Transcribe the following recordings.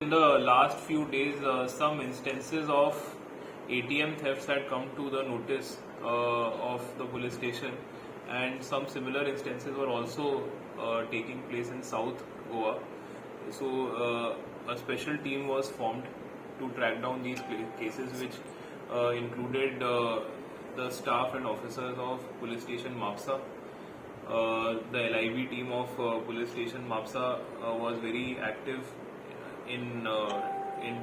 in the last few days, some instances of ATM thefts had come to the notice of the police station, and some similar instances were also taking place in South Goa. So a special team was formed to track down these cases, which included the staff and officers of police station Mapsa. The LIB team of police station Mapsa was very active in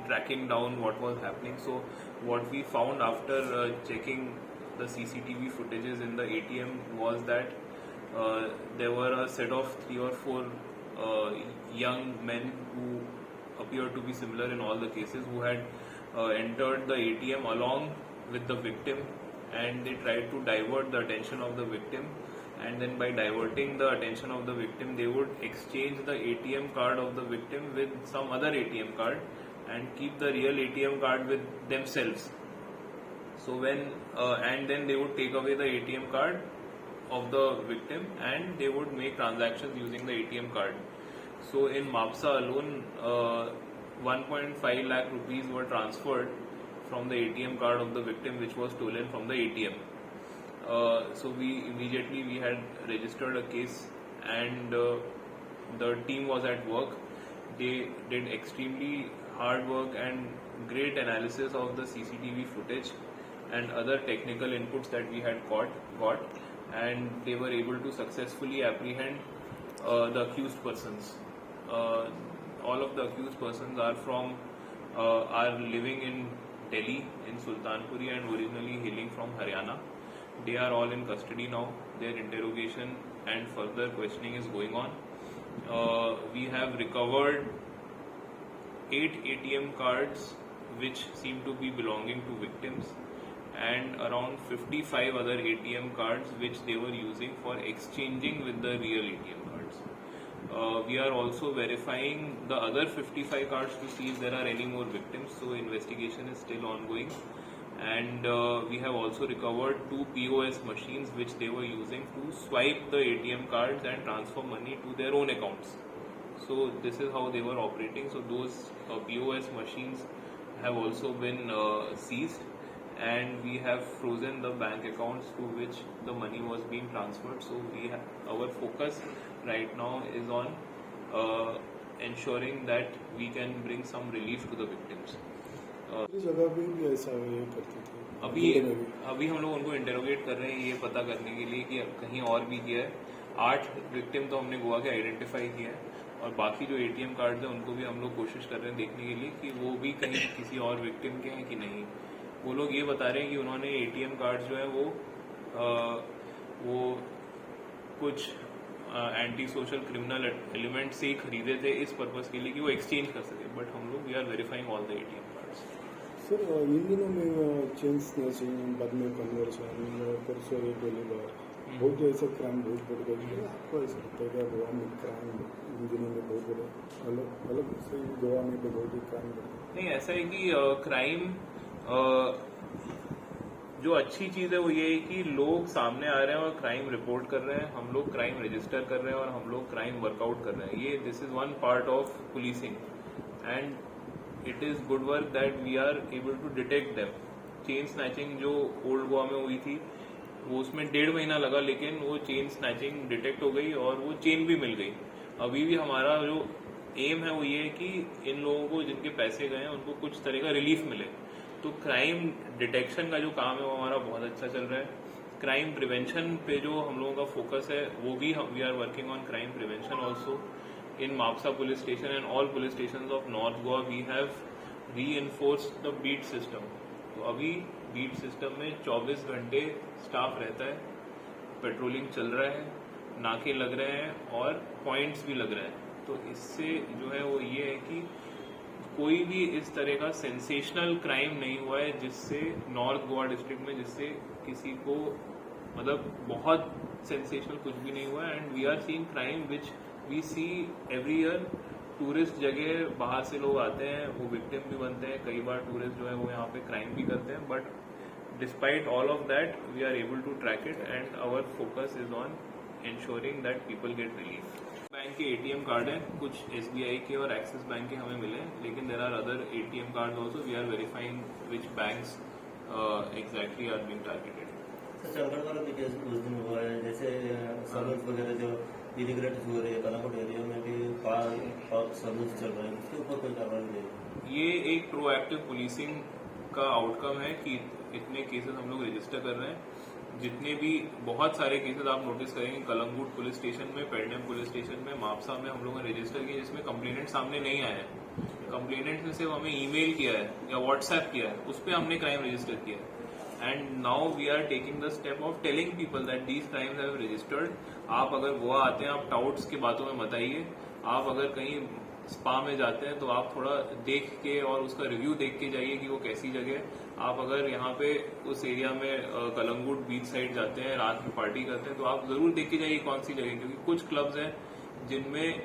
tracking down what was happening. So what we found after checking the CCTV footages in the ATM was that there were a set of 3 or 4 young men who appeared to be similar in all the cases, who had entered the ATM along with the victim, and they tried to divert the attention of the victim, and then by diverting the attention of the victim they would exchange the ATM card of the victim with some other ATM card and keep the real ATM card with themselves. So and then they would take away the ATM card of the victim and they would make transactions using the ATM card. So in Mapsa alone, 1.5 lakh rupees were transferred from the ATM card of the victim, which was stolen from the ATM. So we had registered a case, and the team was at work. They did extremely hard work and great analysis of the CCTV footage and other technical inputs that we had got, and they were able to successfully apprehend the accused persons. All of the accused persons are living in Delhi, in Sultanpuri, and originally hailing from Haryana. They are all in custody now. Their interrogation and further questioning is going on. We have recovered 8 ATM cards which seem to be belonging to victims, and around 55 other ATM cards which they were using for exchanging with the real ATM cards. We are also verifying the other 55 cards to see if there are any more victims, so investigation is still ongoing. And we have also recovered 2 POS machines which they were using to swipe the ATM cards and transfer money to their own accounts. So this is how they were operating. So those POS machines have also been seized, and we have frozen the bank accounts to which the money was being transferred. So our focus right now is on ensuring that we can bring some relief to the victims. जगह पे भी ऐसा ये करते थे। अभी हम लोग उनको इंटेरोगेट कर रहे हैं, ये पता करने के लिए कि कहीं और भी किया है। 8 विक्टिम तो हमने गोवा के आइडेंटिफाई किया है, और बाकी जो ATM कार्ड है उनको भी हम लोग कोशिश कर रहे हैं देखने के लिए कि वो भी कहीं किसी और विक्टिम के हैं कि नहीं। वो लोग ये बता रहे हैं कि उन्होंने ATM कार्ड जो है वो कुछ एंटी सोशल क्रिमिनल एलिमेंट से ही खरीदे थे इस पर्पस के लिए कि वो एक्सचेंज कर सके, बट हम लोग we are verifying all the ATM cards. Sir इन दिनों में चेन स्नैचिंग, बाद में कन्वर्शन, परसों ये गोलीबार, बहुत ऐसा क्राइम बहुत बढ़ गया है। आपको ऐसा लगता है कि गोवा में क्राइम इन दिनों में बहुत बड़ा अलग से गोवा में तो बहुत ही क्राइम बढ़ नहीं, ऐसा है कि क्राइम जो अच्छी चीज है वो ये है कि लोग सामने आ रहे हैं और क्राइम रिपोर्ट कर रहे हैं, हम लोग क्राइम रजिस्टर कर रहे हैं और हम लोग क्राइम वर्कआउट कर रहे हैं। ये this is one part of policing, and it is good work that we are able to detect them. Chain snatching जो ओल्ड गोवा में हुई थी वो उसमें 1.5 महीना लगा, लेकिन वो चेन स्नैचिंग डिटेक्ट हो गई और वो चेन भी मिल गई। अभी भी हमारा जो एम है वो ये है कि इन लोगों को जिनके पैसे गए हैं उनको कुछ तरह का रिलीफ मिले। तो क्राइम डिटेक्शन का जो काम है वो हमारा बहुत अच्छा चल रहा है। क्राइम प्रिवेंशन पे जो हम लोगों का फोकस है वो भी we are working on crime prevention also in Mapusa police station and all police station of north Goa. We have reinforced the beat system. तो अभी बीट सिस्टम में 24 घंटे स्टाफ रहता है, पेट्रोलिंग चल रहा है, नाके लग रहे हैं और पॉइंट्स भी लग रहे हैं। तो इससे जो है वो ये है कि कोई भी इस तरह का सेंसेशनल क्राइम नहीं हुआ है जिससे नॉर्थ गोवा डिस्ट्रिक्ट में जिससे किसी को मतलब बहुत सेंसेशनल कुछ भी नहीं हुआ है। And we are seeing crime which we see every year. Tourist जगह बाहर से लोग आते हैं, वो विक्टिम भी बनते हैं, कई बार टूरिस्ट जो है वो यहाँ पे क्राइम भी करते हैं, but despite all of that we are able to track it and our focus is on ensuring that people get relief. Bank bank के ATM कार्ड हैं, कुछ SBI के और एक्सिस बैंक के हमें मिले, लेकिन there are other ATM card also. We are verifying which banks exactly are being targeted. Chandigarh वाला भी केस उस दिन हुआ है, जैसे सलून्स वगैरह जो इलीगल हो रही है कलाकोट एरिया में भी सलून्स चल रहे हैं, उसके ऊपर कोई कार्रवाई नहीं. ये एक प्रोएक्टिव पुलिसिंग का आउटकम है कि इतने केसेस हम लोग रजिस्टर कर रहे हैं. जितने भी बहुत सारे केसेस आप नोटिस करेंगे कलंगूट पुलिस स्टेशन में, पेडनेम पुलिस स्टेशन में, मापसा में हम लोगों ने रजिस्टर किया जिसमें कंप्लेनेंट सामने नहीं आया है. कंप्लेनेंट ने सिर्फ हमें ईमेल किया है या व्हाट्सएप किया है, उस पर हमने क्राइम रजिस्टर किया है. And now we are taking the step of telling people that these crimes have registered. आप अगर गोवा आते हैं आप टाउट्स की बातों में मत आइए. आप अगर कहीं स्पा में जाते हैं तो आप थोड़ा देख के और उसका रिव्यू देख के जाइए कि वो कैसी जगह है. आप अगर यहाँ पे उस एरिया में कलंगूट बीच साइड जाते हैं, रात में पार्टी करते हैं, तो आप जरूर देख के जाइए कौन सी जगह, क्योंकि कुछ क्लब्स हैं जिनमें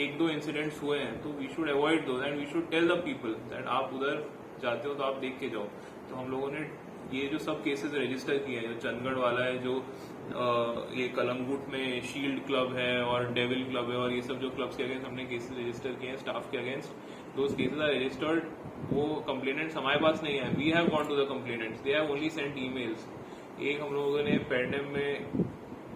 1-2 इंसिडेंट्स हुए हैं. तो we should avoid those and we should tell the people that आप उधर जाते हो तो आप देख के जाओ. तो हम लोगों ने ये जो सब केसेस रजिस्टर किए हैं, जो चंडगढ़ वाला है, जो ये कलंगूट में शील्ड क्लब है और डेविल क्लब है, और ये सब जो क्लब्स के अगेंस्ट हमने केसेस रजिस्टर किए हैं स्टाफ के against, those cases are registered. वो कंप्लेनेंट्स हमारे पास नहीं है. We have gone to the complainants, they have only sent emails. एक हम लोगों ने पेडनेम में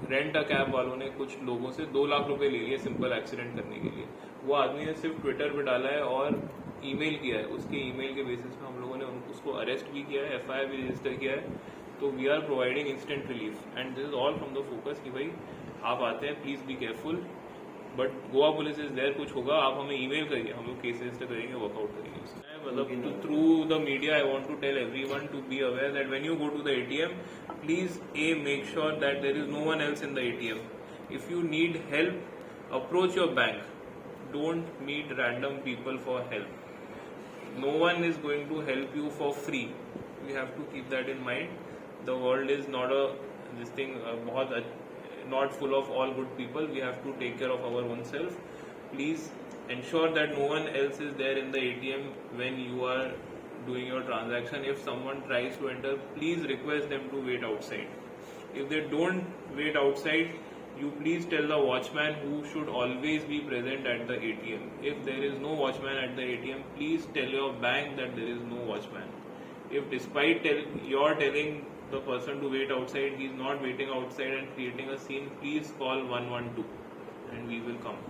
रेंट अ कैब वालों ने कुछ लोगों से 2 लाख रुपए ले लिए सिंपल एक्सीडेंट करने के लिए. वो आदमी ने सिर्फ ट्विटर पे डाला है और ईमेल किया है. उसके ईमेल के बेसिस पे हम लोगों ने उसको अरेस्ट भी किया है, FIR भी रजिस्टर किया है. तो we are providing instant relief and this is all from the focus कि भाई आप आते हैं please be careful. But Goa police is there. कुछ होगा आप हमें ईमेल करिए, हम लोग केस रजिस्टर करेंगे, वर्कआउट करेंगे. मतलब through the media I want to tell everyone to be aware that when you go to the ATM, please make sure that there is no one else in the ATM. If you need help, approach your bank. Don't meet random people for help. No one is going to help you for free. We have to keep that in mind. The world is not not full of all good people. We have to take care of our own self. Please ensure that no one else is there in the ATM when you are doing your transaction. If someone tries to enter, please request them to wait outside. If they don't wait outside, you please tell the watchman who should always be present at the ATM. If there is no watchman at the ATM, please tell your bank that there is no watchman. If despite your telling the person to wait outside, he is not waiting outside and creating a scene, please call 112 and we will come.